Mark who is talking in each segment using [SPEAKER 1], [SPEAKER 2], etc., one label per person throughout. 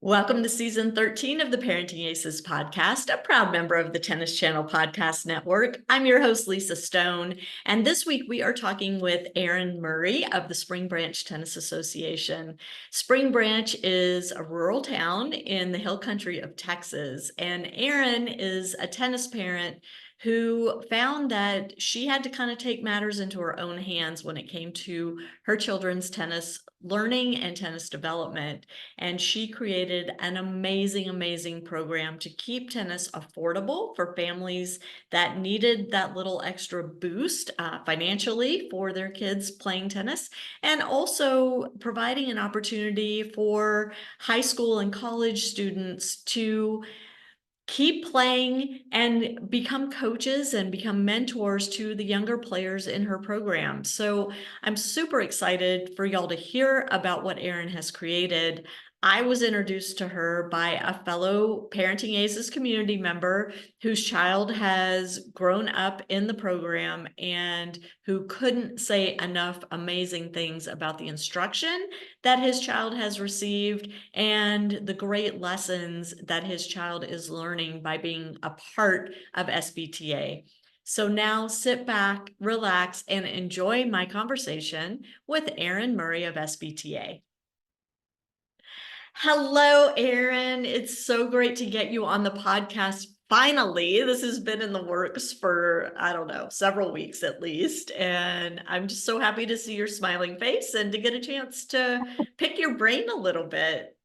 [SPEAKER 1] Welcome to season 13 of the Parenting Aces podcast, a proud member of the Tennis Channel Podcast Network. I'm your host, Lisa Stone, and this week we are talking with Erinn Murray of the Spring Branch Tennis Association. Spring Branch is a rural town in the hill country of Texas, and Erinn is a tennis parent who found that she had to kind of take matters into her own hands when it came to her children's tennis learning and tennis development. And she created an amazing program to keep tennis affordable for families that needed that little extra boost financially for their kids playing tennis, and also providing an opportunity for high school and college students to keep playing and become coaches and become mentors to the younger players in her program. So I'm super excited for y'all to hear about what Erinn has created. I was introduced to her by a fellow Parenting Aces community member whose child has grown up in the program and who couldn't say enough amazing things about the instruction that his child has received and the great lessons that his child is learning by being a part of SBTA. So now sit back, relax, and enjoy my conversation with Erinn Murray of SBTA. Hello, Erinn. It's so great to get you on the podcast. Finally, this has been in the works for, I don't know, several weeks at least. And I'm just so happy to see your smiling face and to get a chance to pick your brain a little bit.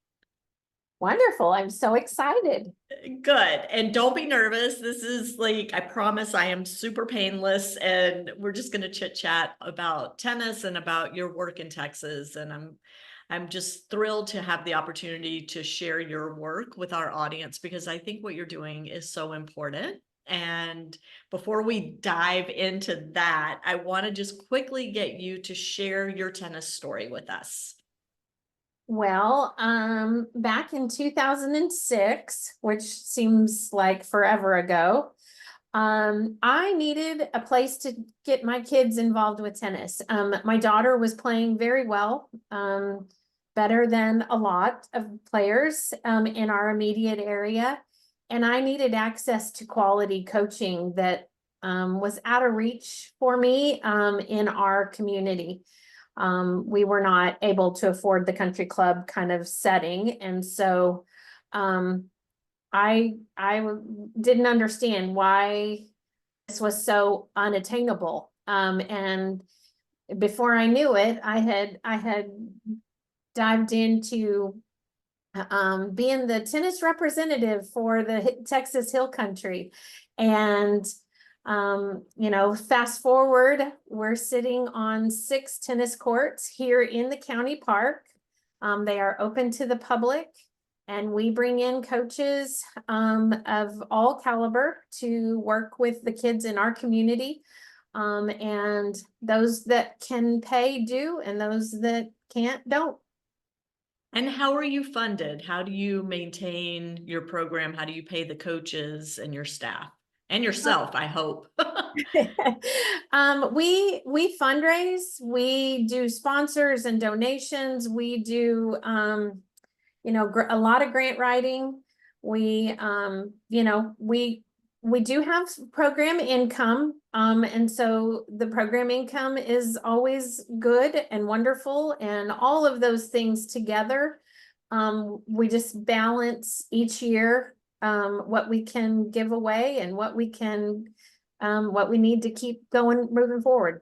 [SPEAKER 2] Wonderful. I'm so excited.
[SPEAKER 1] Good. And don't be nervous. This is like, I promise I am super painless, and we're just going to chit chat about tennis and about your work in Texas. And I'm just thrilled to have the opportunity to share your work with our audience, because I think what you're doing is so important. And before we dive into that, I want to just quickly get you to share your tennis story with us.
[SPEAKER 2] Well, back in 2006, which seems like forever ago, I needed a place to get my kids involved with tennis. My daughter was playing very well, better than a lot of players in our immediate area. And I needed access to quality coaching that was out of reach for me in our community. We were not able to afford the country club kind of setting. And so I didn't understand why this was so unattainable. And before I knew it, I had dived into being the tennis representative for the Texas Hill Country. And fast forward, we're sitting on 6 tennis courts here in the county park. They are open to the public, and we bring in coaches of all caliber to work with the kids in our community. And those that can pay do, and those that can't don't.
[SPEAKER 1] And how are you funded? How do you maintain your program? How do you pay the coaches and your staff? And yourself, I hope.
[SPEAKER 2] We fundraise, we do sponsors and donations, we do a lot of grant writing. We do have program income, and so the program income is always good and wonderful, and all of those things together, we just balance each year what we can give away and what we need to keep moving forward.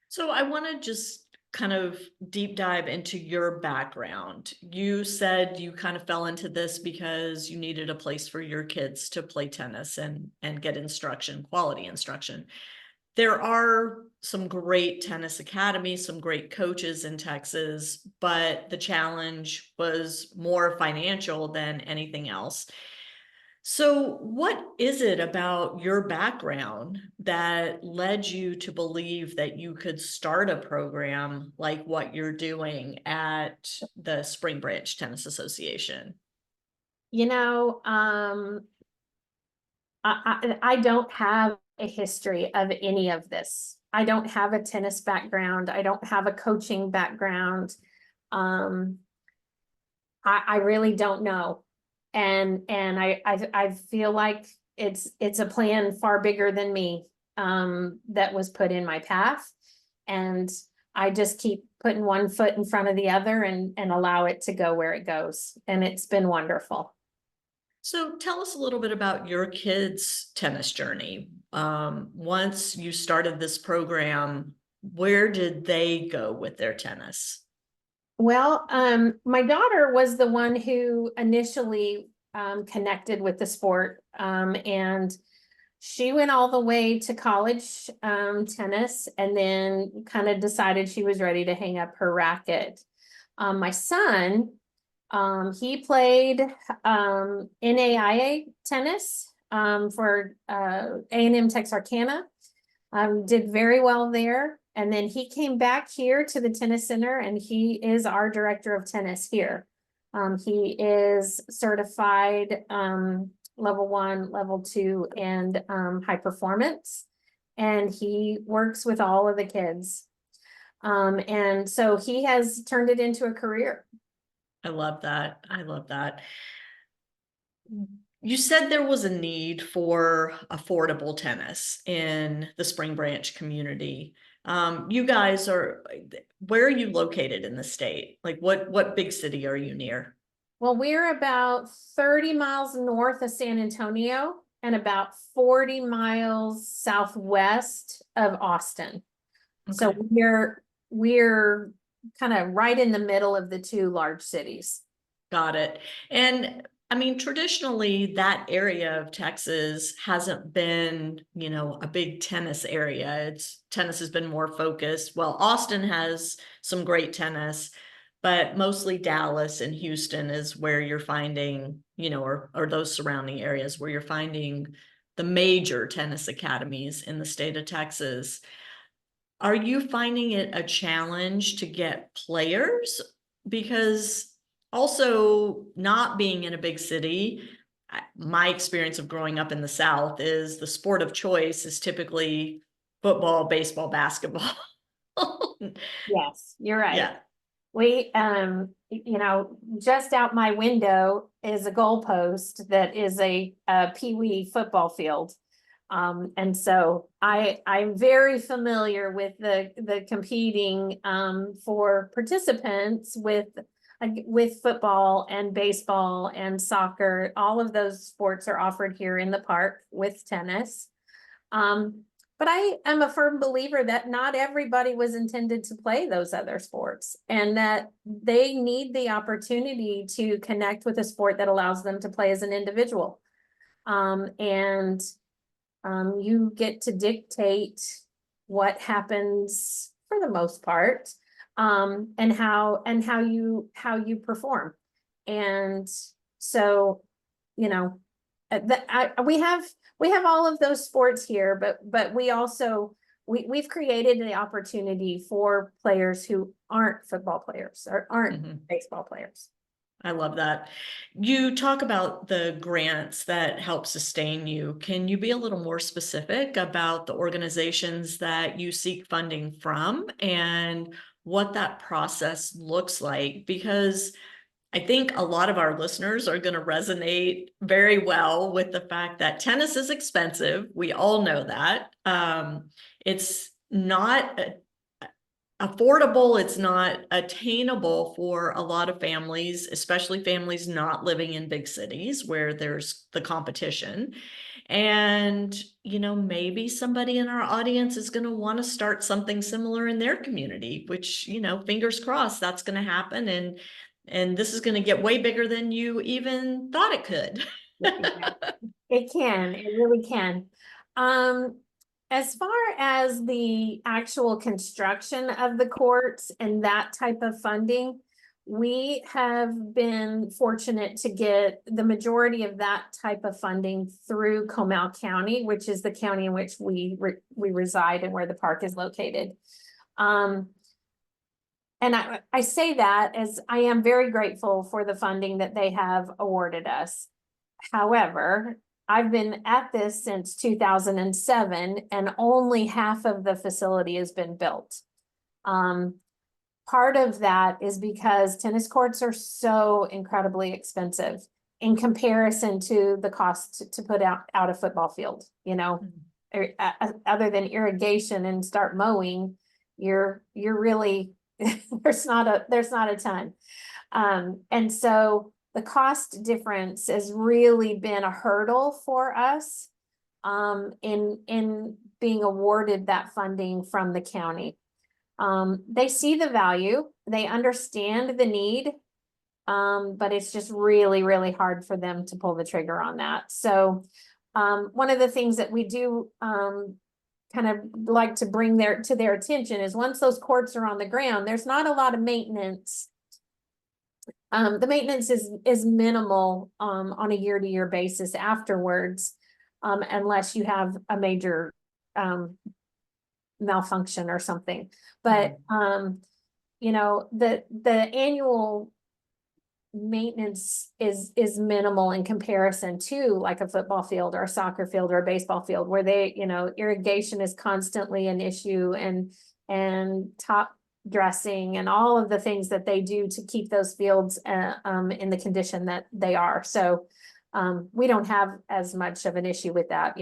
[SPEAKER 1] So I want to just kind of deep dive into your background. You said you kind of fell into this because you needed a place for your kids to play tennis and get instruction, quality instruction. There are some great tennis academies, some great coaches in Texas, but the challenge was more financial than anything else. So what is it about your background that led you to believe that you could start a program like what you're doing at the Spring Branch Tennis Association?
[SPEAKER 2] I don't have a history of any of this. I don't have a tennis background. I don't have a coaching background. I really don't know. And I feel like it's a plan far bigger than me, that was put in my path. And I just keep putting one foot in front of the other and allow it to go where it goes. And it's been wonderful.
[SPEAKER 1] So tell us a little bit about your kids' tennis journey. Once you started this program, where did they go with their tennis?
[SPEAKER 2] Well, my daughter was the one who initially connected with the sport, and she went all the way to college tennis, and then kind of decided she was ready to hang up her racket. My son, he played NAIA tennis for A&M Texarkana, did very well there. And then he came back here to the tennis center, and he is our director of tennis here. He is certified level 1, level 2, and high performance. And he works with all of the kids. And so he has turned it into a career.
[SPEAKER 1] I love that. I love that. You said there was a need for affordable tennis in the Spring Branch community. You guys where are you located in the state? Like what big city are you near?
[SPEAKER 2] Well, we're about 30 miles north of San Antonio and about 40 miles southwest of Austin.
[SPEAKER 1] Okay.
[SPEAKER 2] So we're kind of right in the middle of the two large cities.
[SPEAKER 1] Got it. And I mean, traditionally, that area of Texas hasn't been, a big tennis area. Tennis has been more focused. Well, Austin has some great tennis, but mostly Dallas and Houston is where you're finding, or those surrounding areas where you're finding the major tennis academies in the state of Texas. Are you finding it a challenge to get players? Because also not being in a big city, my experience of growing up in the South is the sport of choice is typically football, baseball, basketball.
[SPEAKER 2] Yes, you're right.
[SPEAKER 1] Yeah.
[SPEAKER 2] We, just out my window is a goalpost that is a pee-wee football field. And so I'm very familiar with the competing for participants with football and baseball and soccer. All of those sports are offered here in the park with tennis. But I am a firm believer that not everybody was intended to play those other sports, and that they need the opportunity to connect with a sport that allows them to play as an individual. You get to dictate what happens for the most part, and how you perform. And so, we have all of those sports here, but we also we've created the opportunity for players who aren't football players or aren't baseball players.
[SPEAKER 1] I love that. You talk about the grants that help sustain you. Can you be a little more specific about the organizations that you seek funding from and what that process looks like? Because I think a lot of our listeners are going to resonate very well with the fact that tennis is expensive. We all know that. It's not affordable. It's not attainable for a lot of families, especially families not living in big cities where there's the competition. And, maybe somebody in our audience is going to want to start something similar in their community, which, fingers crossed that's going to happen. And this is going to get way bigger than you even thought it could.
[SPEAKER 2] It can, it really can. As far as the actual construction of the courts and that type of funding, we have been fortunate to get the majority of that type of funding through Comal County, which is the county in which we reside and where the park is located. And I say that as I am very grateful for the funding that they have awarded us. However, I've been at this since 2007, and only half of the facility has been built. part of that is because tennis courts are so incredibly expensive in comparison to the cost to put out a football field, other than irrigation and start mowing, you're really, there's not a ton. And so the cost difference has really been a hurdle for us, in being awarded that funding from the county. They see the value, they understand the need, but it's just really, really hard for them to pull the trigger on that. So, one of the things that we do, kind of like to bring to their attention is once those courts are on the ground, there's not a lot of maintenance. The maintenance is minimal, on a year-to-year basis afterwards, unless you have a major, malfunction or something. But, the annual maintenance is minimal in comparison to like a football field or a soccer field or a baseball field where irrigation is constantly an issue, and top dressing and all of the things that they do to keep those fields in the condition that they are. So we don't have as much of an issue with that.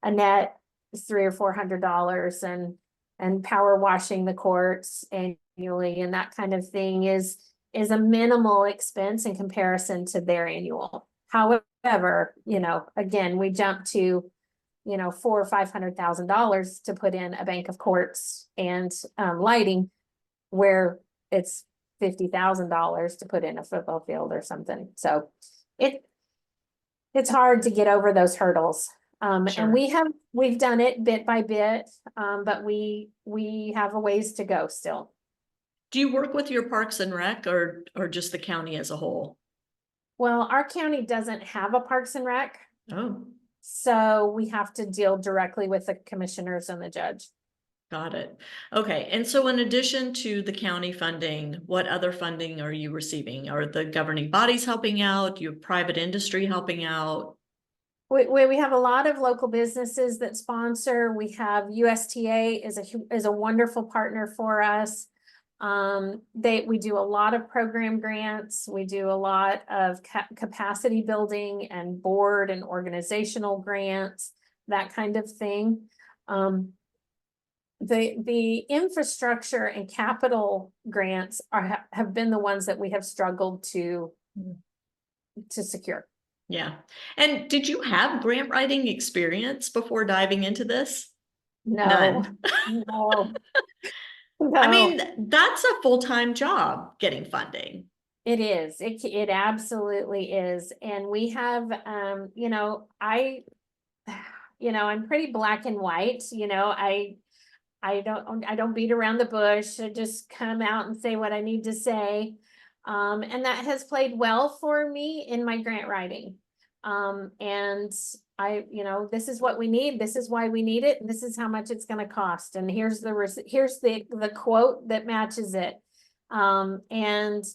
[SPEAKER 2] A net is $300 or $400, and power washing the courts annually and that kind of thing is a minimal expense in comparison to their annual. However, again, we jump to $400,000 or $500,000 to put in a bank of courts and lighting, where it's $50,000 to put in a football field or something. So it's hard to get over those hurdles.
[SPEAKER 1] Sure.
[SPEAKER 2] And we've done it bit by bit, but we have a ways to go still.
[SPEAKER 1] Do you work with your Parks and Rec or just the county as a whole?
[SPEAKER 2] Well, our county doesn't have a Parks and Rec.
[SPEAKER 1] Oh,
[SPEAKER 2] so we have to deal directly with the commissioners and the judge.
[SPEAKER 1] got it. Okay. And so in addition to the county funding, what other funding are you receiving? Are the governing bodies helping out? Your private industry helping out?
[SPEAKER 2] We have a lot of local businesses that sponsor. We have USTA is a wonderful partner for us. We do a lot of program grants. We do a lot of capacity building and board and organizational grants, that kind of thing. The infrastructure and capital grants have been the ones that we have struggled to secure.
[SPEAKER 1] Yeah. And did you have grant writing experience before diving into this?
[SPEAKER 2] No.
[SPEAKER 1] None.
[SPEAKER 2] No.
[SPEAKER 1] I mean, that's a full-time job, getting funding.
[SPEAKER 2] It is. It absolutely is. And we have, I'm pretty black and white. I don't beat around the bush. I just come out and say what I need to say. And that has played well for me in my grant writing. And this is what we need. This is why we need it. And this is how much it's going to cost. And here's the quote that matches it. And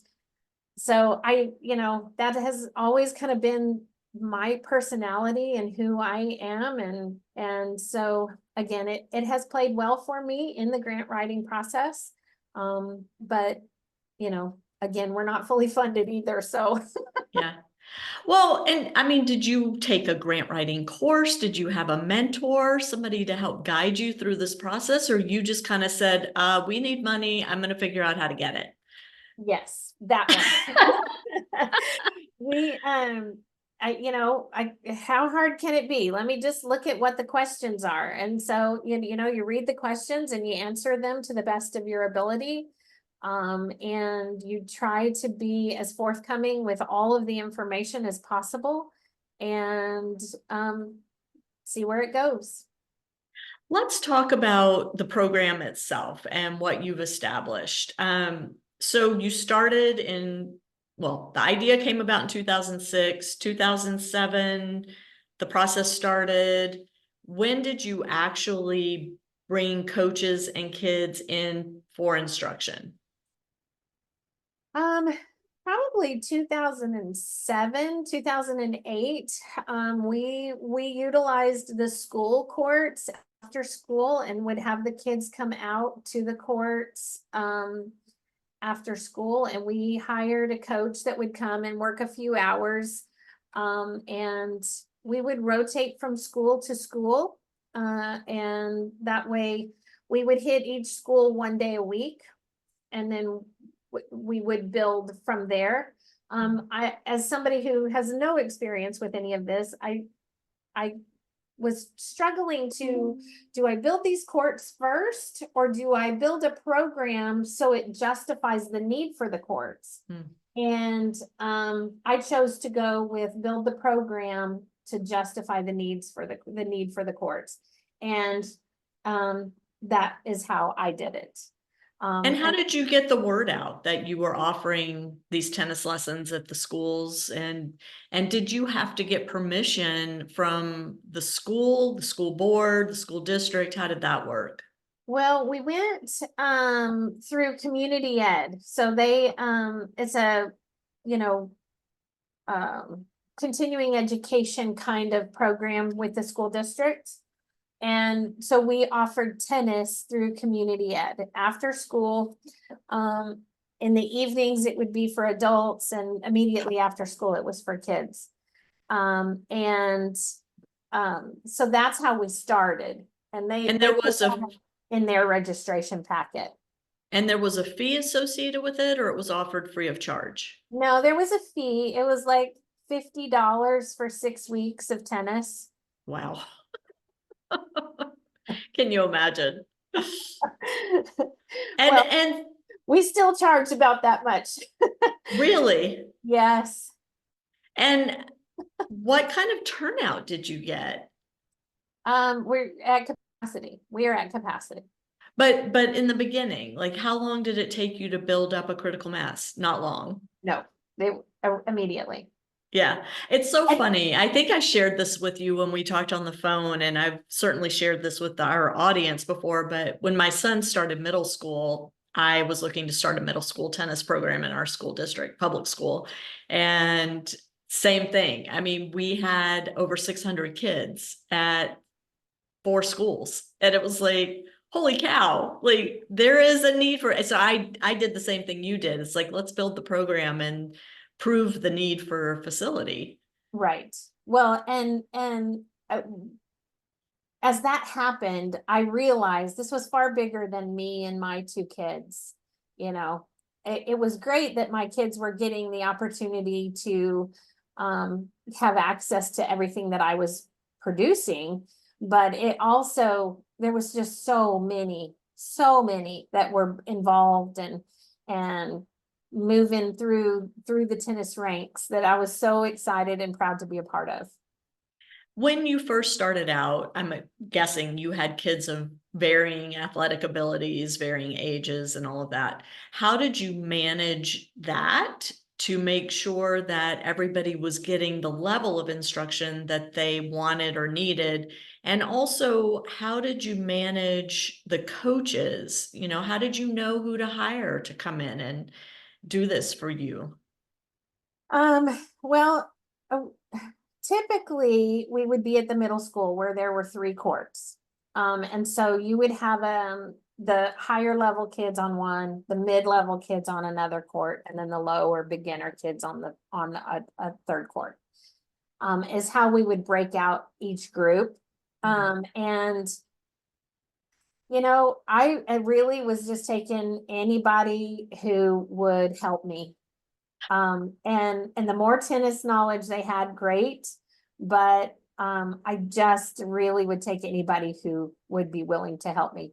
[SPEAKER 2] so that has always kind of been my personality and who I am. And so again, it has played well for me in the grant writing process. But again, we're not fully funded either. So
[SPEAKER 1] yeah. Well, and I mean, did you take a grant writing course? Did you have a mentor, somebody to help guide you through this process? Or you just kind of said, we need money. I'm going to figure out how to get it.
[SPEAKER 2] Yes, that one. How hard can it be? Let me just look at what the questions are. And so, you read the questions and you answer them to the best of your ability. And you try to be as forthcoming with all of the information as possible and see where it goes.
[SPEAKER 1] Let's talk about the program itself and what you've established. So you started the idea came about in 2006, 2007, the process started. When did you actually bring coaches and kids in for instruction?
[SPEAKER 2] Probably 2007, 2008. We utilized the school courts after school and would have the kids come out to the courts, after school, and we hired a coach that would come and work a few hours. And we would rotate from school to school. And that way we would hit each school one day a week, and then we would build from there. As somebody who has no experience with any of this, I was struggling to, do I build these courts first, or do I build a program so it justifies the need for the courts? And I chose to go with build the program to justify the need for the courts. And that is how I did it.
[SPEAKER 1] And how did you get the word out that you were offering these tennis lessons at the schools? And did you have to get permission from the school board, the school district? How did that work?
[SPEAKER 2] Well, we went through community ed. So they it's a, you know, continuing education kind of program with the school district. And so we offered tennis through community ed after school. In the evenings, it would be for adults, and immediately after school, it was for kids. So that's how we started. And there was in their registration packet.
[SPEAKER 1] And there was a fee associated with it, or it was offered free of charge?
[SPEAKER 2] No, there was a fee. It was like $50 for 6 weeks of tennis.
[SPEAKER 1] Wow. Can you imagine? And
[SPEAKER 2] we still charge about that much.
[SPEAKER 1] Really?
[SPEAKER 2] Yes.
[SPEAKER 1] And what kind of turnout did you get?
[SPEAKER 2] We're at capacity. We are at capacity.
[SPEAKER 1] But in the beginning, like, how long did it take you to build up a critical mass? Not long.
[SPEAKER 2] No, they immediately.
[SPEAKER 1] Yeah, it's so funny. I think I shared this with you when we talked on the phone, and I've certainly shared this with our audience before, but when my son started middle school, I was looking to start a middle school tennis program in our school district, public school. And same thing. I mean, we had over 600 kids at 4 schools, and it was like, holy cow, like, there is a need for it. So I did the same thing you did. It's like, let's build the program and prove the need for a facility.
[SPEAKER 2] Right. Well, and as that happened, I realized this was far bigger than me and my 2 kids. You know, it was great that my kids were getting the opportunity to have access to everything that I was producing, but it also, there was just so many that were involved and moving through the tennis ranks that I was so excited and proud to be a part of.
[SPEAKER 1] When you first started out, I'm guessing you had kids of varying athletic abilities, varying ages, and all of that. How did you manage that to make sure that everybody was getting the level of instruction that they wanted or needed? And also, how did you manage the coaches? You know, how did you know who to hire to come in and do this for you?
[SPEAKER 2] Well, typically we would be at the middle school where there were 3 courts. And so you would have the higher level kids on one, the mid-level kids on another court, and then the lower beginner kids on a third court. Is how we would break out each group. And you know, I really was just taking anybody who would help me. And the more tennis knowledge they had, great. But I just really would take anybody who would be willing to help me.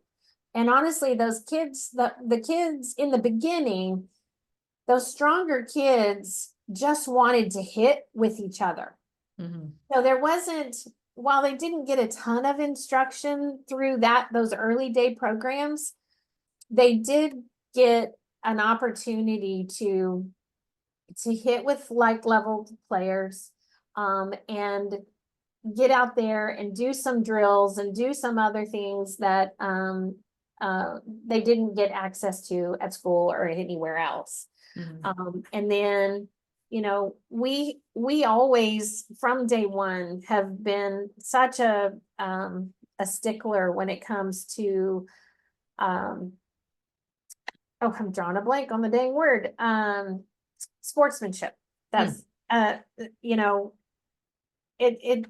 [SPEAKER 2] And honestly, those kids, the kids in the beginning, those stronger kids just wanted to hit with each other. So there wasn't, while they didn't get a ton of instruction through those early day programs, they did get an opportunity to hit with like level players, and get out there and do some drills and do some other things that they didn't get access to at school or anywhere else. And then, you know, we always from day one have been such a stickler when it comes to oh, I'm drawing a blank on the dang word. Sportsmanship. That's, you know, it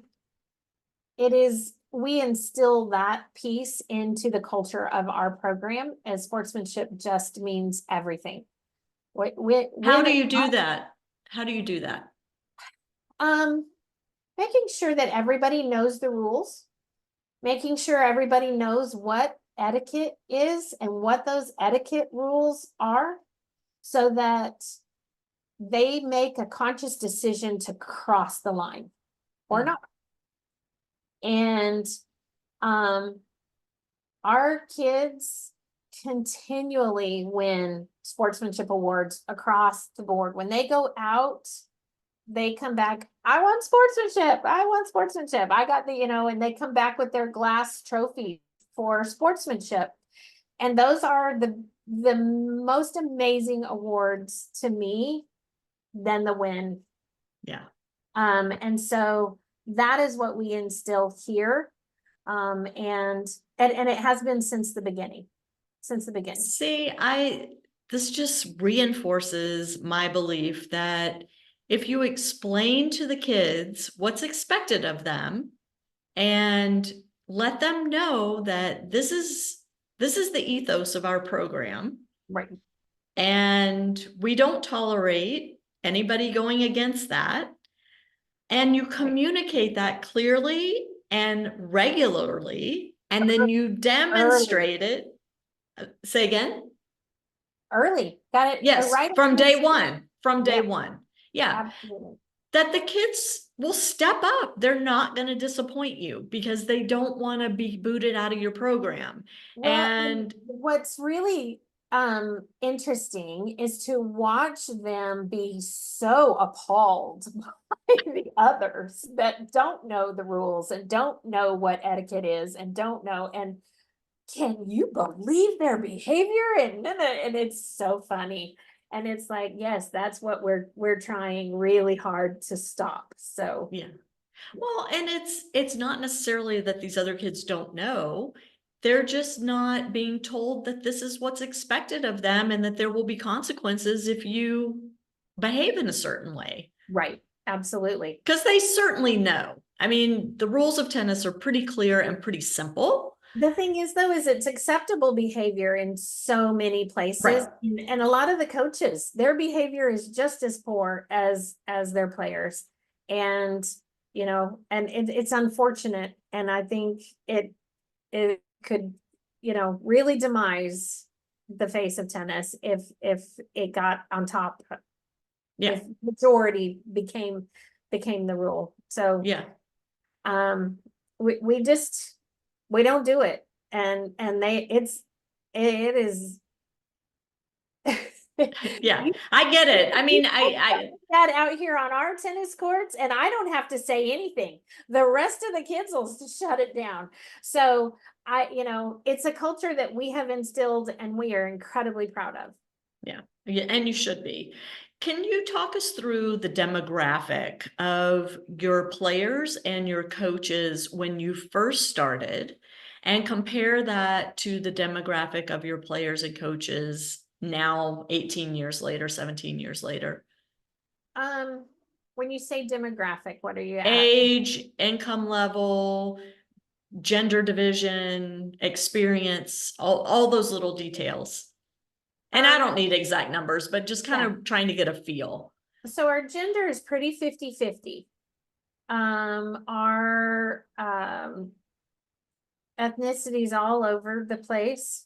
[SPEAKER 2] is, we instill that piece into the culture of our program, as sportsmanship just means everything.
[SPEAKER 1] How do
[SPEAKER 2] Women,
[SPEAKER 1] you do that? How do you do that?
[SPEAKER 2] making sure that everybody knows the rules, making sure everybody knows what etiquette is and what those etiquette rules are, so that they make a conscious decision to cross the line or not. And our kids continually win sportsmanship awards across the board. When they go out, they come back, I won sportsmanship. I won sportsmanship. I got the, and they come back with their glass trophy for sportsmanship. And those are the most amazing awards to me than the win.
[SPEAKER 1] Yeah.
[SPEAKER 2] And so that is what we instill here. And it has been since the beginning.
[SPEAKER 1] See, this just reinforces my belief that if you explain to the kids what's expected of them and let them know that this is the ethos of our program.
[SPEAKER 2] Right.
[SPEAKER 1] And we don't tolerate anybody going against that. And you communicate that clearly and regularly, and then you demonstrate it. Say again?
[SPEAKER 2] Early. Got it.
[SPEAKER 1] Yes,
[SPEAKER 2] Right.
[SPEAKER 1] from day one. From day one. Yeah.
[SPEAKER 2] Absolutely.
[SPEAKER 1] That the kids will step up. They're not going to disappoint you because they don't want to be booted out of your program.
[SPEAKER 2] Well,
[SPEAKER 1] And
[SPEAKER 2] what's really interesting is to watch them be so appalled by the others that don't know the rules and don't know what etiquette is and don't know, and can you believe their behavior? And it's so funny. And it's like, yes, that's what we're trying really hard to stop. So
[SPEAKER 1] yeah. Well, and it's not necessarily that these other kids don't know. They're just not being told that this is what's expected of them and that there will be consequences if you behave in a certain way.
[SPEAKER 2] right. Absolutely.
[SPEAKER 1] Because they certainly know. I mean, the rules of tennis are pretty clear and pretty simple.
[SPEAKER 2] The thing is, though, is it's acceptable behavior in so many places.
[SPEAKER 1] Right.
[SPEAKER 2] And a lot of the coaches, their behavior is just as poor as their players. And, and it's unfortunate. And I think it could, really demise the face of tennis if it got on top.
[SPEAKER 1] Yeah.
[SPEAKER 2] If majority became the rule. So
[SPEAKER 1] yeah.
[SPEAKER 2] We don't do it. And it is
[SPEAKER 1] yeah, I get it. I mean, I
[SPEAKER 2] that out here on our tennis courts, and I don't have to say anything. The rest of the kids will shut it down. So it's a culture that we have instilled and we are incredibly proud of.
[SPEAKER 1] Yeah, and you should be. Can you talk us through the demographic of your players and your coaches when you first started and compare that to the demographic of your players and coaches now 18 years later, 17 years later?
[SPEAKER 2] When you say demographic, what are you at?
[SPEAKER 1] Age, income level, gender division, experience, all those little details. And I don't need exact numbers, but just kind of trying to get a feel.
[SPEAKER 2] So our gender is pretty 50-50. Our ethnicities all over the place.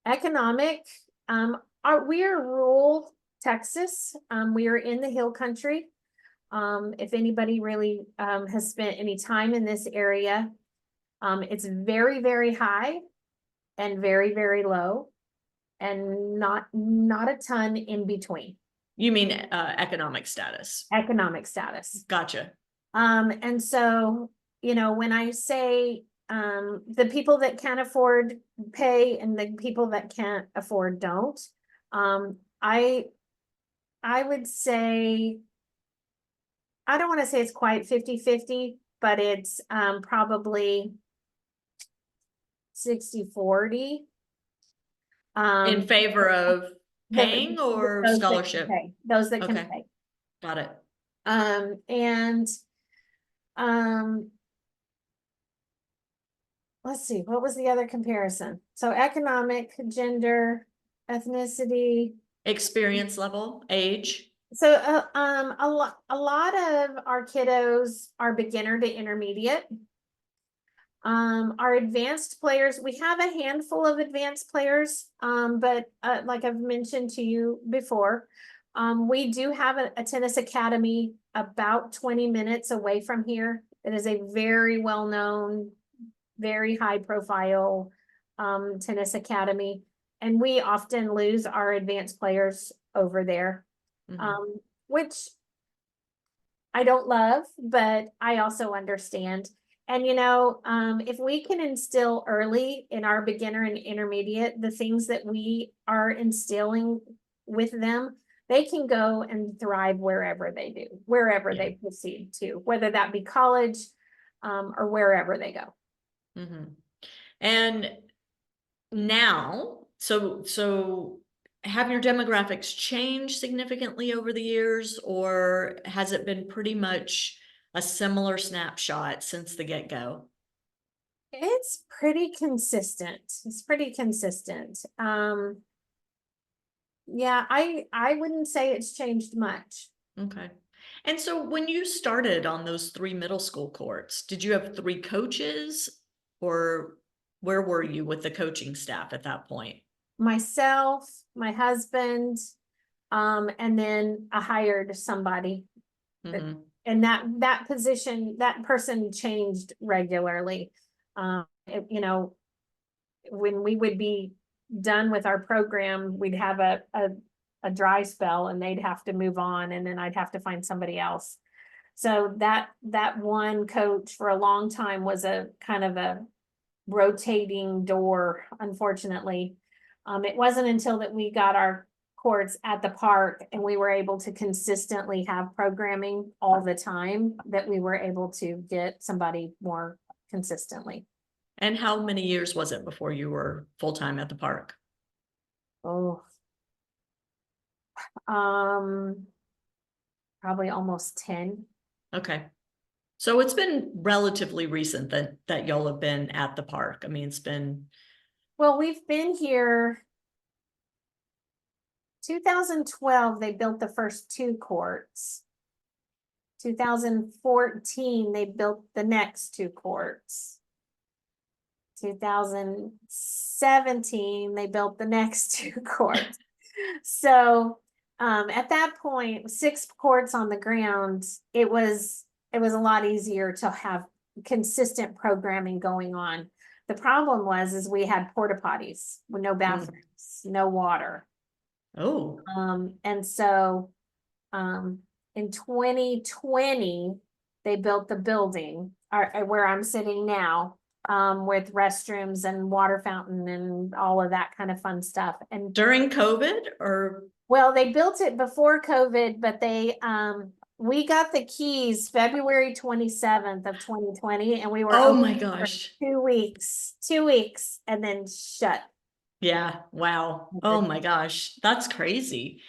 [SPEAKER 2] Economic, we are rural Texas. We are in the hill country. If anybody really has spent any time in this area, it's very, very high and very, very low, and not a ton in between.
[SPEAKER 1] You mean economic status?
[SPEAKER 2] Economic status.
[SPEAKER 1] Gotcha.
[SPEAKER 2] And so, when I say the people that can afford pay and the people that can't afford don't, I would say, I don't want to say it's quite 50-50, but it's probably 60-40.
[SPEAKER 1] In favor of paying or
[SPEAKER 2] those that can
[SPEAKER 1] scholarship?
[SPEAKER 2] pay, those that can
[SPEAKER 1] Okay.
[SPEAKER 2] pay.
[SPEAKER 1] Got it.
[SPEAKER 2] And let's see, what was the other comparison? So economic, gender, ethnicity.
[SPEAKER 1] Experience level, age.
[SPEAKER 2] So a lot of our kiddos are beginner to intermediate. Our advanced players, we have a handful of advanced players, but like I've mentioned to you before, we do have a tennis academy about 20 minutes away from here. It is a very well-known, very high profile tennis academy, and we often lose our advanced players over there, which I don't love, but I also understand. And if we can instill early in our beginner and intermediate the things that we are instilling with them, they can go and thrive wherever they proceed to, whether that be college or wherever they go.
[SPEAKER 1] And now, so have your demographics changed significantly over the years, or has it been pretty much a similar snapshot since the get-go?
[SPEAKER 2] It's pretty consistent. Yeah, I wouldn't say it's changed much.
[SPEAKER 1] Okay. And so when you started on those 3 middle school courts, did you have 3 coaches, or where were you with the coaching staff at that point?
[SPEAKER 2] Myself, my husband, and then I hired somebody. And that person changed regularly. When we would be done with our program, we'd have a dry spell and they'd have to move on, and then I'd have to find somebody else. So that one coach for a long time was a kind of a rotating door, unfortunately. It wasn't until that we got our courts at the park and we were able to consistently have programming all the time that we were able to get somebody more consistently.
[SPEAKER 1] And how many years was it before you were full-time at the park?
[SPEAKER 2] Probably almost 10.
[SPEAKER 1] Okay. So it's been relatively recent that y'all have been at the park. I mean, it's been...
[SPEAKER 2] Well, we've been here 2012, they built the first 2 courts. 2014, they built the next 2 courts. 2017, they built the next 2 courts. So at that point, 6 courts on the ground, it was a lot easier to have consistent programming going on. The problem was we had porta potties with no bathrooms, no water. And so in 2020, they built the building where I'm sitting now, with restrooms and water fountain and all of that kind of fun stuff. And
[SPEAKER 1] during COVID, or?
[SPEAKER 2] Well, they built it before COVID, but we got the keys February 27th of 2020, and we were
[SPEAKER 1] oh my gosh,
[SPEAKER 2] 2 weeks, and then shut.
[SPEAKER 1] Yeah. Wow. Oh my gosh. That's crazy.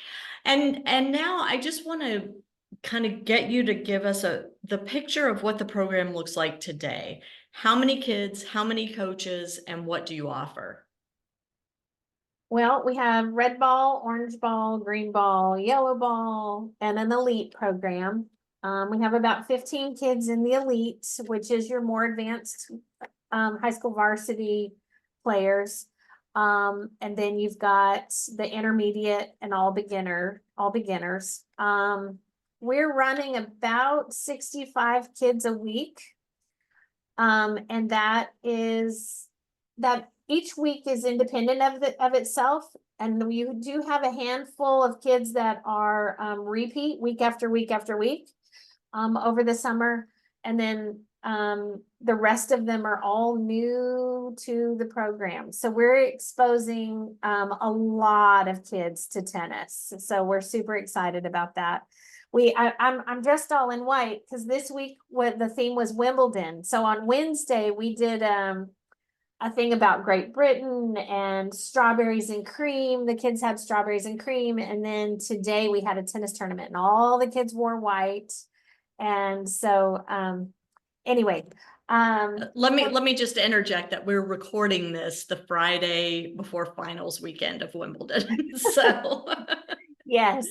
[SPEAKER 1] And now I just want to kind of get you to give us the picture of what the program looks like today. How many kids, how many coaches, and what do you offer?
[SPEAKER 2] Well, we have red ball, orange ball, green ball, yellow ball, and an elite program. We have about 15 kids in the elite, which is your more advanced high school varsity players. And then you've got the intermediate and all beginners. We're running about 65 kids a week. And that each week is independent of itself. And we do have a handful of kids that are repeat week after week after week over the summer. And then the rest of them are all new to the program. So we're exposing a lot of kids to tennis. So we're super excited about that. I'm dressed all in white because this week the theme was Wimbledon. So on Wednesday we did a thing about Great Britain and strawberries and cream. The kids had strawberries and cream. And then today we had a tennis tournament and all the kids wore white. And so, anyway,
[SPEAKER 1] let me just interject that we're recording this the Friday before finals weekend of Wimbledon. So
[SPEAKER 2] yes.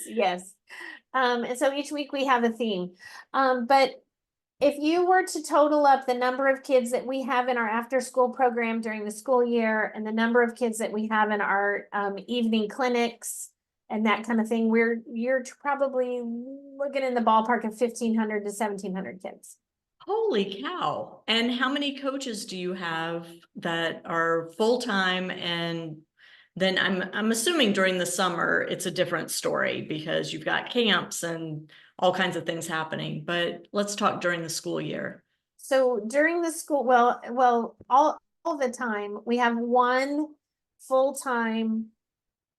[SPEAKER 2] And so each week we have a theme. But if you were to total up the number of kids that we have in our after school program during the school year and the number of kids that we have in our evening clinics and that kind of thing, you're probably looking in the ballpark of 1,500 to 1,700 kids.
[SPEAKER 1] holy cow. And how many coaches do you have that are full-time? And then I'm assuming during the summer it's a different story because you've got camps and all kinds of things happening. But let's talk during the school year.
[SPEAKER 2] So during the school, well, all the time we have one full-time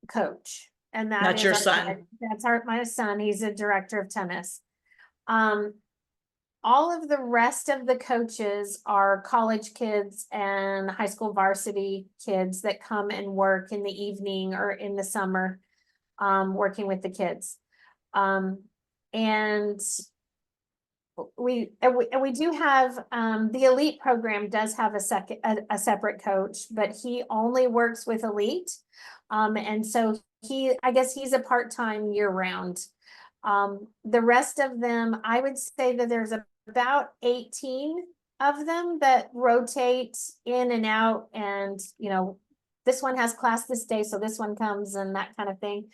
[SPEAKER 2] coach, and
[SPEAKER 1] That's your son.
[SPEAKER 2] that's my son. He's a director of tennis. All of the rest of the coaches are college kids and high school varsity kids that come and work in the evening or in the summer, working with the kids. And we do have the elite program does have a separate coach, but he only works with elite. And so I guess he's a part-time year-round. The rest of them, I would say that there's about 18 of them that rotate in and out, and this one has class this day, so this one comes, and that kind of thing.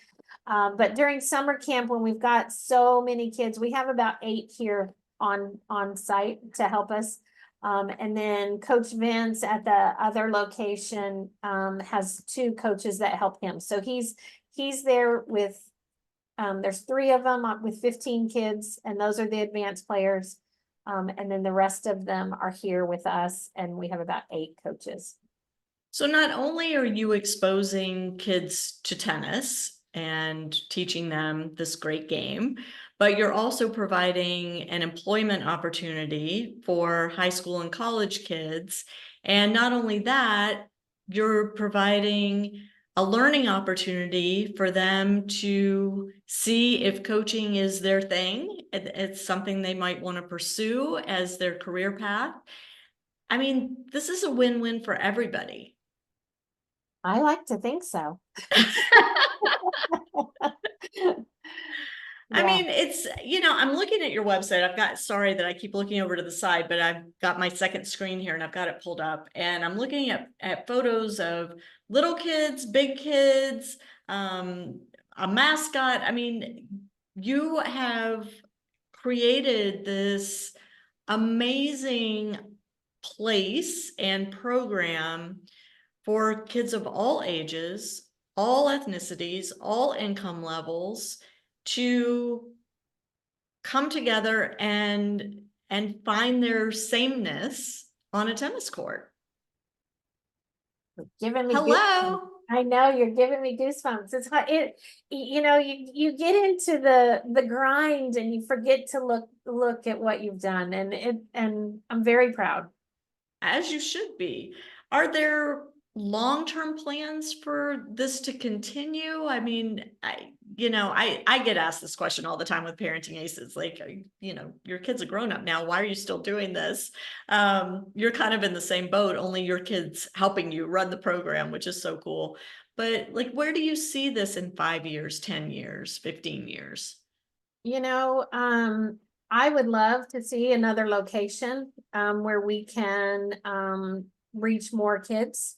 [SPEAKER 2] But during summer camp, when we've got so many kids, we have about 8 here on site to help us. And then Coach Vince at the other location has 2 coaches that help him. So he's there with there's 3 of them with 15 kids, and those are the advanced players. And then the rest of them are here with us, and we have about 8 coaches.
[SPEAKER 1] So not only are you exposing kids to tennis and teaching them this great game, but you're also providing an employment opportunity for high school and college kids. And not only that, you're providing a learning opportunity for them to see if coaching is their thing. It's something they might want to pursue as their career path. I mean, this is a win-win for everybody.
[SPEAKER 2] I like to think so.
[SPEAKER 1] I mean, it's, I'm looking at your website. Sorry that I keep looking over to the side, but I've got my second screen here and I've got it pulled up, and I'm looking at photos of little kids, big kids, a mascot. I mean, you have created this amazing place and program for kids of all ages, all ethnicities, all income levels to come together and find their sameness on a tennis court.
[SPEAKER 2] Giving me
[SPEAKER 1] Hello.
[SPEAKER 2] I know, you're giving me goosebumps. It's hard. You get into the grind and you forget to look at what you've done, and I'm very proud.
[SPEAKER 1] As you should be. Are there long-term plans for this to continue? I mean, I get asked this question all the time with Parenting Aces, like, your kid's a grown-up now, why are you still doing this? You're kind of in the same boat, only your kid's helping you run the program, which is so cool. But like, where do you see this in 5 years, 10 years, 15 years?
[SPEAKER 2] I would love to see another location where we can reach more kids.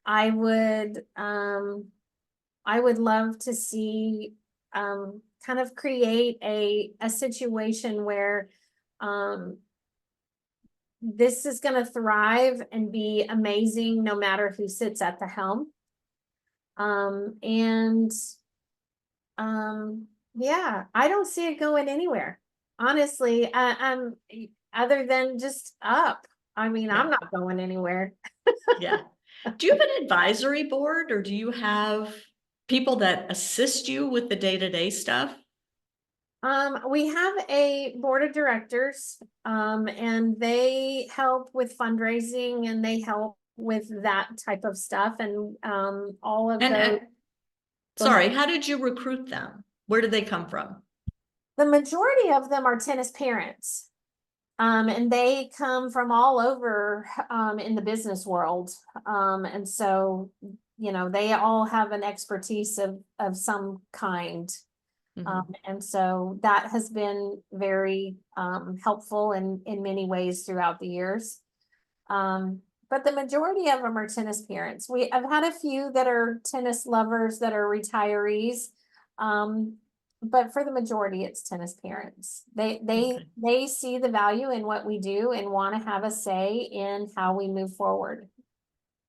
[SPEAKER 2] I would love to see kind of create a situation where this is going to thrive and be amazing no matter who sits at the helm. Yeah, I don't see it going anywhere. Honestly, I'm other than just up. I mean, yeah. I'm not going anywhere.
[SPEAKER 1] Yeah. Do you have an advisory board, or do you have people that assist you with the day-to-day stuff?
[SPEAKER 2] We have a board of directors, and they help with fundraising, and they help with that type of stuff, and all of
[SPEAKER 1] And
[SPEAKER 2] those.
[SPEAKER 1] sorry, how did you recruit them? Where did they come from?
[SPEAKER 2] The majority of them are tennis parents. And they come from all over in the business world. And so, they all have an expertise of some kind. And so that has been very helpful in many ways throughout the years. But the majority of them are tennis parents. I've had a few that are tennis lovers that are retirees. But for the majority, it's tennis parents. They see the value in what we do and want to have a say in how we move forward.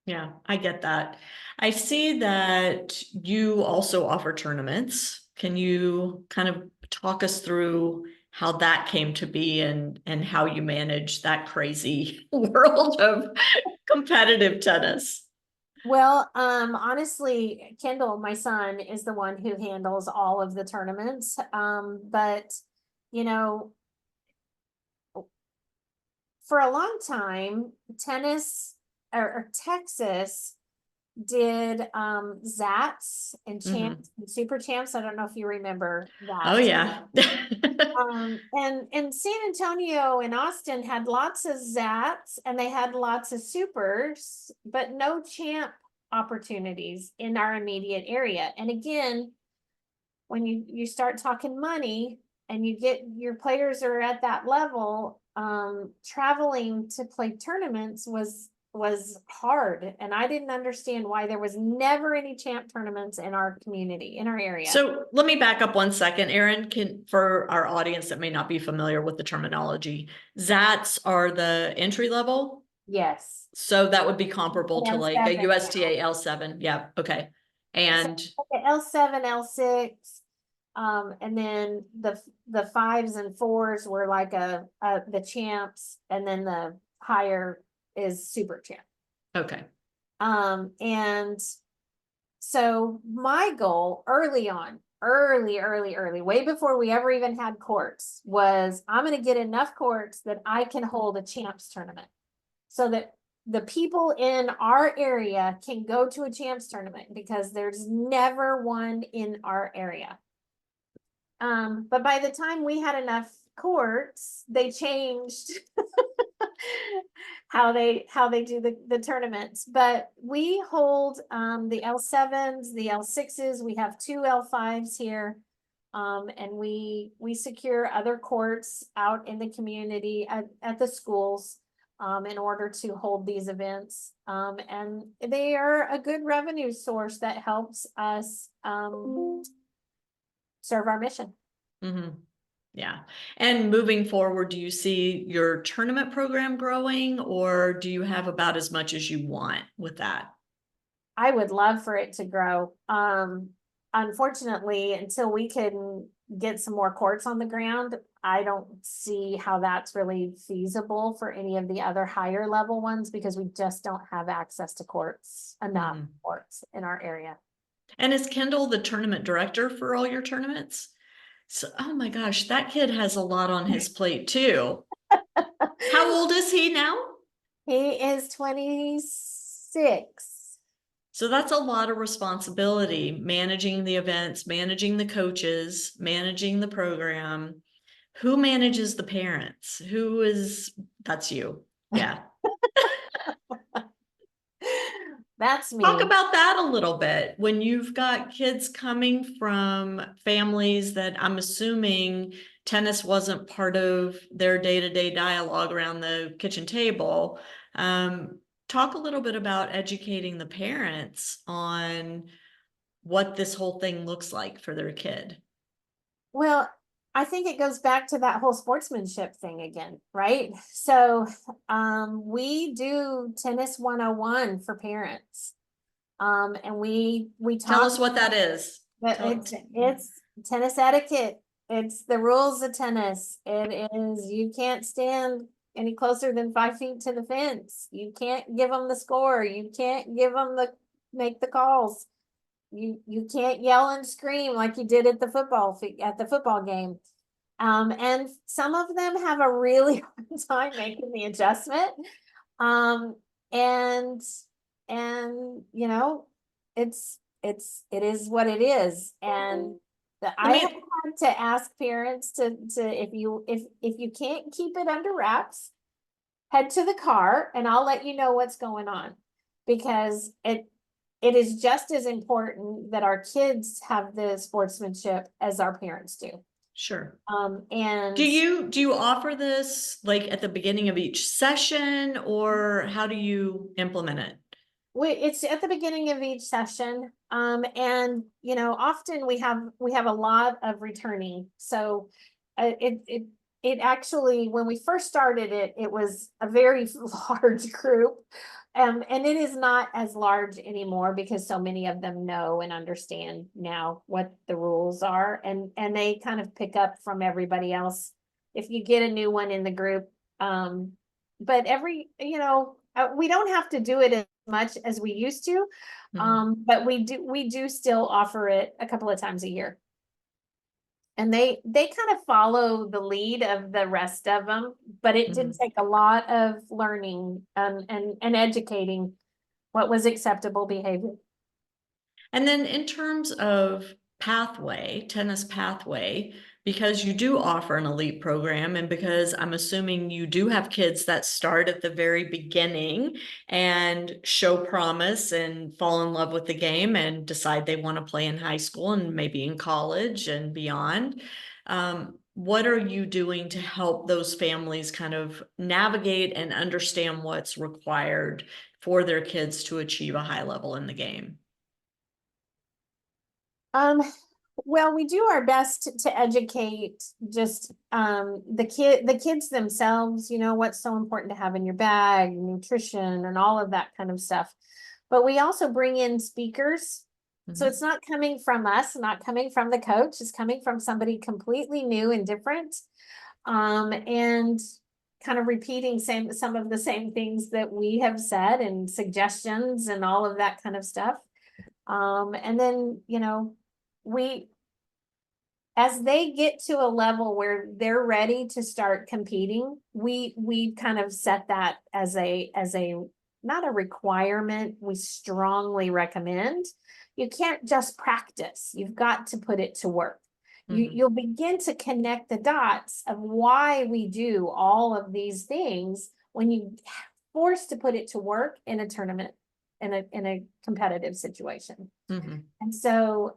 [SPEAKER 1] Yeah, I get that. I see that you also offer tournaments. Can you kind of talk us through how that came to be and how you manage that crazy world of competitive tennis?
[SPEAKER 2] Well, honestly, Kendall, my son, is the one who handles all of the tournaments. But for a long time, tennis or Texas did Zats and champs and super champs. I don't know if you remember that.
[SPEAKER 1] Oh yeah.
[SPEAKER 2] And San Antonio and Austin had lots of Zats and they had lots of supers, but no champ opportunities in our immediate area. And again, when you start talking money and you get your players are at that level, traveling to play tournaments was hard, and I didn't understand why there was never any champ tournaments in our community, in our area.
[SPEAKER 1] So let me back up 1 second, Erinn. For our audience that may not be familiar with the terminology, Zats are the entry level.
[SPEAKER 2] Yes.
[SPEAKER 1] So that would be comparable to like a USTA
[SPEAKER 2] now.
[SPEAKER 1] L7. Yeah. Okay. And
[SPEAKER 2] so, L7, L6, and then the 5s and 4s were like the champs, and then the higher is super champ.
[SPEAKER 1] okay.
[SPEAKER 2] And so my goal early on, way before we ever even had courts, was I'm going to get enough courts that I can hold a champs tournament so that the people in our area can go to a champs tournament, because there's never one in our area. But by the time we had enough courts, they changed how they do the tournaments. But we hold the L7s, the L6s. We have 2 L5s here. And we secure other courts out in the community at the schools in order to hold these events. And they are a good revenue source that helps us serve our mission.
[SPEAKER 1] Yeah. And moving forward, do you see your tournament program growing, or do you have about as much as you want with that?
[SPEAKER 2] I would love for it to grow. Unfortunately, until we can get some more courts on the ground, I don't see how that's really feasible for any of the other higher level ones, because we just don't have access to enough courts in our area.
[SPEAKER 1] And is Kendall the tournament director for all your tournaments? So, oh my gosh, that kid has a lot on his plate too. How old is he now?
[SPEAKER 2] He is 26.
[SPEAKER 1] So that's a lot of responsibility, managing the events, managing the coaches, managing the program. Who manages the parents? That's you. Yeah.
[SPEAKER 2] That's me.
[SPEAKER 1] Talk about that a little bit. When you've got kids coming from families that I'm assuming tennis wasn't part of their day-to-day dialogue around the kitchen table. Talk a little bit about educating the parents on what this whole thing looks like for their kid.
[SPEAKER 2] Well, I think it goes back to that whole sportsmanship thing again, right? So we do tennis 101 for parents. And we
[SPEAKER 1] Tell us what that is.
[SPEAKER 2] But it's tennis etiquette. It's the rules of tennis. It is, you can't stand any closer than 5 feet to the fence. You can't give them the score. You can't make the calls. You can't yell and scream like you did at the football game. And some of them have a really hard time making the adjustment. and you know, it is what it is. And
[SPEAKER 1] Let
[SPEAKER 2] I have
[SPEAKER 1] me,
[SPEAKER 2] had to ask parents to if you can't keep it under wraps, head to the car and I'll let you know what's going on, because it is just as important that our kids have the sportsmanship as our parents do.
[SPEAKER 1] sure.
[SPEAKER 2] And
[SPEAKER 1] Do you offer this like at the beginning of each session, or how do you implement it?
[SPEAKER 2] it's at the beginning of each session. And you know, often we have a lot of returning. So it actually, when we first started it, it was a very large group. And it is not as large anymore because so many of them know and understand now what the rules are, and they kind of pick up from everybody else if you get a new one in the group. But you know, we don't have to do it as much as we used to. But we do still offer it a couple of times a year. And they kind of follow the lead of the rest of them, but it did take a lot of learning, and educating what was acceptable behavior.
[SPEAKER 1] And then in terms of tennis pathway, because you do offer an elite program, and because I'm assuming you do have kids that start at the very beginning and show promise and fall in love with the game and decide they want to play in high school and maybe in college and beyond. What are you doing to help those families kind of navigate and understand what's required for their kids to achieve a high level in the game?
[SPEAKER 2] Well, we do our best to educate just the kids themselves, you know, what's so important to have in your bag, nutrition and all of that kind of stuff. But we also bring in speakers. So it's not coming from us, not coming from the coach, it's coming from somebody completely new and different. And kind of repeating some of the same things that we have said, and suggestions and all of that kind of stuff. And then, you know, as they get to a level where they're ready to start competing, we kind of set that as a not a requirement, we strongly recommend. You can't just practice, you've got to put it to work. You'll begin to connect the dots of why we do all of these things when you forced to put it to work in a tournament, in a competitive situation. And so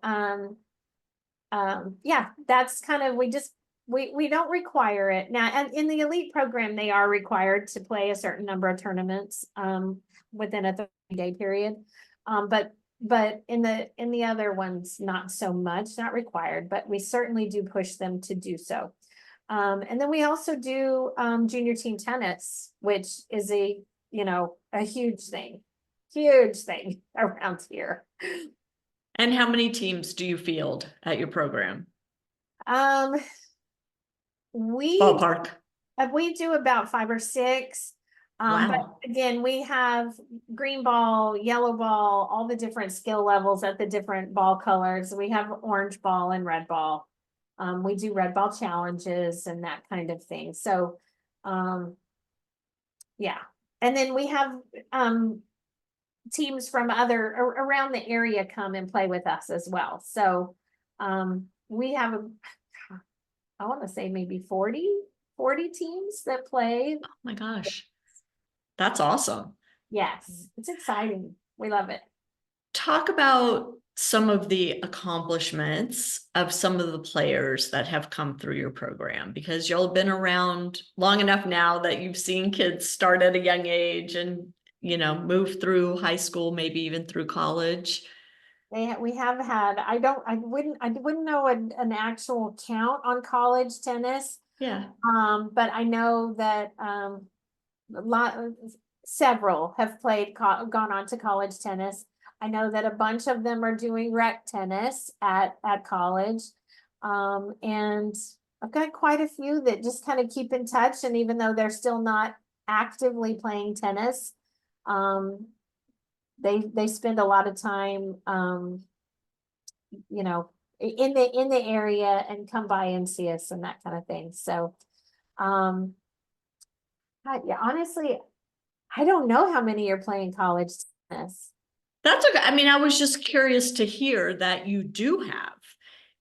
[SPEAKER 2] yeah, that's kind of, we don't require it now. And in the elite program, they are required to play a certain number of tournaments within a 30-day period. But in the other ones, not so much, not required, but we certainly do push them to do so. And then we also do junior team tennis, which is a huge thing around here.
[SPEAKER 1] And how many teams do you field at your program? Ballpark.
[SPEAKER 2] We do about 5 or 6. But again, we have green ball, yellow ball, all the different skill levels at the different ball colors. We have orange ball and red ball. We do red ball challenges and that kind of thing. So, yeah. And then we have teams from around the area come and play with us as well. So, we have I want to say maybe 40 teams that play.
[SPEAKER 1] Oh my gosh. That's awesome.
[SPEAKER 2] Yes, it's exciting. We love it.
[SPEAKER 1] Talk about some of the accomplishments of some of the players that have come through your program, because y'all have been around long enough now that you've seen kids start at a young age and, move through high school, maybe even through college.
[SPEAKER 2] We have had, I wouldn't know an actual count on college tennis.
[SPEAKER 1] Yeah.
[SPEAKER 2] But I know that several have gone on to college tennis. I know that a bunch of them are doing rec tennis at college. And I've got quite a few that just kind of keep in touch, and even though they're still not actively playing tennis, they spend a lot of time in the area and come by and see us and that kind of thing. So yeah, honestly, I don't know how many are playing college tennis.
[SPEAKER 1] That's okay. I mean, I was just curious to hear that you do have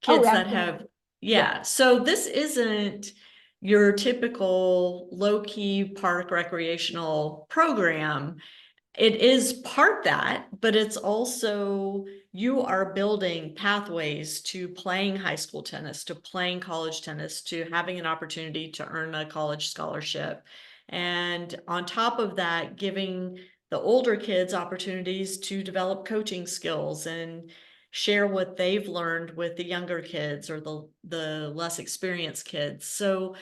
[SPEAKER 2] Oh,
[SPEAKER 1] kids that have,
[SPEAKER 2] absolutely. Yeah.
[SPEAKER 1] yeah. So this isn't your typical low-key park recreational program. It is part that, but it's also you are building pathways to playing high school tennis, to playing college tennis, to having an opportunity to earn a college scholarship. And on top of that, giving the older kids opportunities to develop coaching skills and share what they've learned with the younger kids or the less experienced kids. So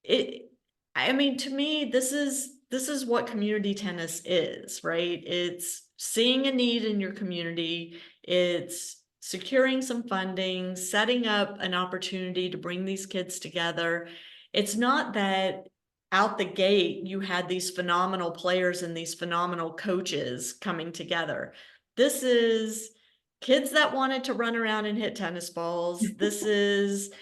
[SPEAKER 1] it, I mean, to me, this is what community tennis is, right? It's seeing a need in your community, it's securing some funding, setting up an opportunity to bring these kids together. It's not that out the gate you had these phenomenal players and these phenomenal coaches coming together. This is kids that wanted to run around and hit tennis balls. This is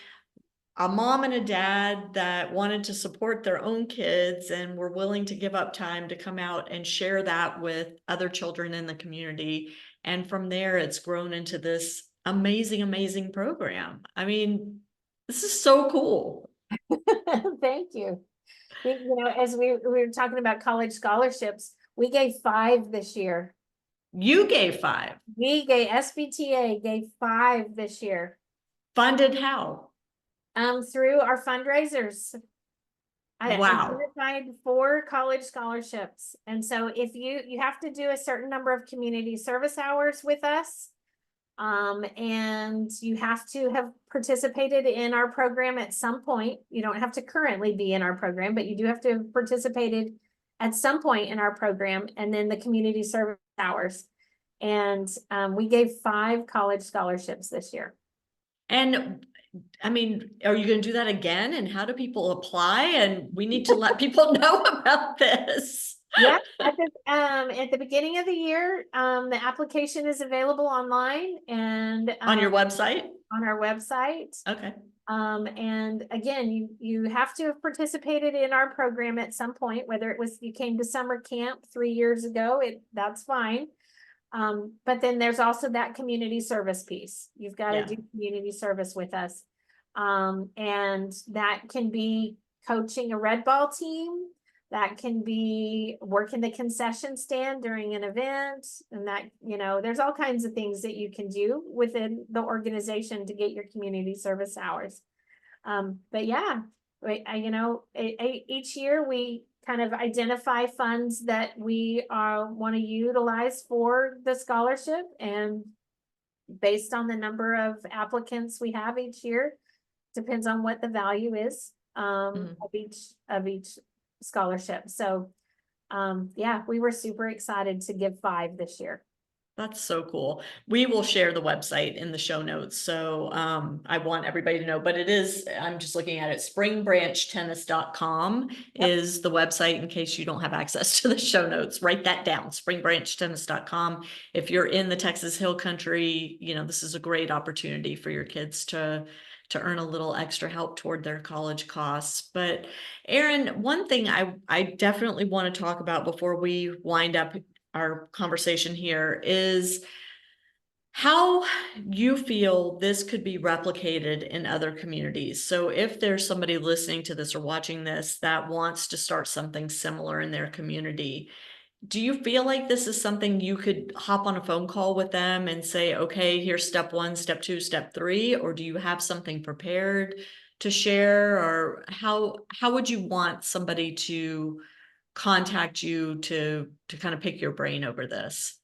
[SPEAKER 1] a mom and a dad that wanted to support their own kids and were willing to give up time to come out and share that with other children in the community. And from there, it's grown into this amazing, amazing program. I mean, this is so cool.
[SPEAKER 2] Thank you. As we were talking about college scholarships, we gave 5 this year.
[SPEAKER 1] You gave 5.
[SPEAKER 2] SBTA gave 5 this year.
[SPEAKER 1] Funded how?
[SPEAKER 2] Through our fundraisers. I
[SPEAKER 1] Wow.
[SPEAKER 2] identified 4 college scholarships. And so if you have to do a certain number of community service hours with us. And you have to have participated in our program at some point. You don't have to currently be in our program, but you do have to have participated at some point in our program, and then the community service hours. And we gave 5 college scholarships this year.
[SPEAKER 1] And I mean, are you going to do that again? And how do people apply? And we need to let people know about this.
[SPEAKER 2] Yeah, at the beginning of the year, the application is available online and
[SPEAKER 1] On your website?
[SPEAKER 2] on our website.
[SPEAKER 1] Okay.
[SPEAKER 2] And again, you have to have participated in our program at some point, whether it was you came to summer camp 3 years ago, that's fine. But then there's also that community service piece. You've got to
[SPEAKER 1] Yeah.
[SPEAKER 2] do community service with us. And that can be coaching a red ball team. That can be working the concession stand during an event. And that, there's all kinds of things that you can do within the organization to get your community service hours. But yeah, each year we kind of identify funds that we want to utilize for the scholarship, and based on the number of applicants we have each year, depends on what the value is of each scholarship. So yeah, we were super excited to give 5 this year.
[SPEAKER 1] That's so cool. We will share the website in the show notes. So I want everybody to know, but it is, I'm just looking at it, springbranchtennis.com is the website in case you don't have access to the show notes. Write that down, springbranchtennis.com. If you're in the Texas Hill Country, this is a great opportunity for your kids to earn a little extra help toward their college costs. But Erinn, one thing I definitely want to talk about before we wind up our conversation here is how you feel this could be replicated in other communities. So if there's somebody listening to this or watching this that wants to start something similar in their community, do you feel like this is something you could hop on a phone call with them and say, okay, here's step 1, step 2, step 3, or do you have something prepared to share? Or how would you want somebody to contact you to kind of pick your brain over this?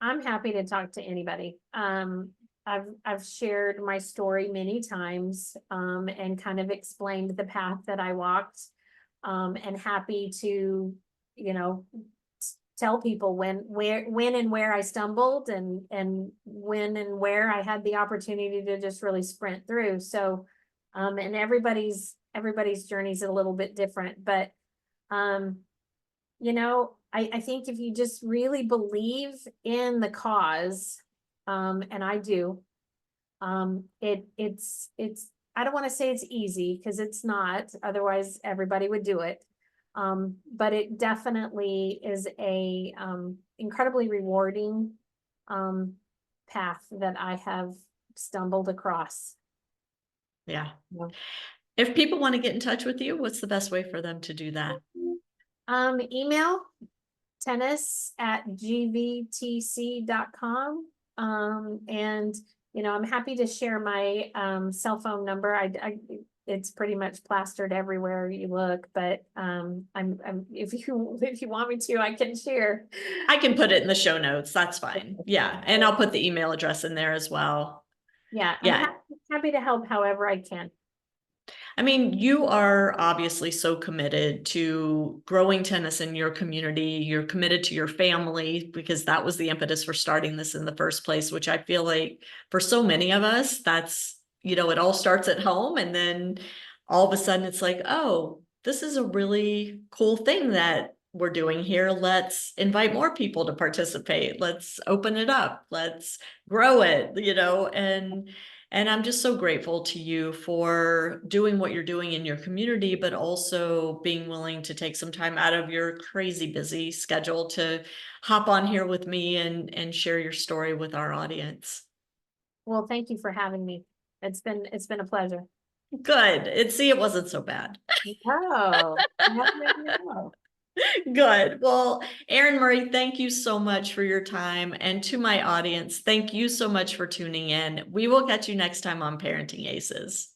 [SPEAKER 2] I'm happy to talk to anybody. I've shared my story many times, and kind of explained the path that I walked, and happy to, tell people when and where I stumbled, and when and where I had the opportunity to just really sprint through. So, and everybody's journey is a little bit different, but, I think if you just really believe in the cause, and I do, it's, I don't want to say it's easy, because it's not, otherwise everybody would do it. But it definitely is a incredibly rewarding path that I have stumbled across.
[SPEAKER 1] Yeah.
[SPEAKER 2] Yeah.
[SPEAKER 1] If people want to get in touch with you, what's the best way for them to do that?
[SPEAKER 2] Email tennis@gvtc.com. And I'm happy to share my cell phone number. It's pretty much plastered everywhere you look, but I'm if you want me to, I can share.
[SPEAKER 1] I can put it in the show notes. That's fine. Yeah. And I'll put the email address in there as well.
[SPEAKER 2] Yeah,
[SPEAKER 1] Yeah.
[SPEAKER 2] I'm happy to help however I can.
[SPEAKER 1] I mean, you are obviously so committed to growing tennis in your community. You're committed to your family because that was the impetus for starting this in the first place, which I feel like for so many of us, that's, it all starts at home. And then all of a sudden it's like, oh, this is a really cool thing that we're doing here. Let's invite more people to participate. Let's open it up. Let's grow it, and I'm just so grateful to you for doing what you're doing in your community, but also being willing to take some time out of your crazy busy schedule to hop on here with me and share your story with our audience.
[SPEAKER 2] Well, thank you for having me. It's been a pleasure.
[SPEAKER 1] Good. It wasn't so bad.
[SPEAKER 2] Oh, no.
[SPEAKER 1] Good. Well, Erinn Murray, thank you so much for your time. And to my audience, thank you so much for tuning in. We will catch you next time on Parenting Aces.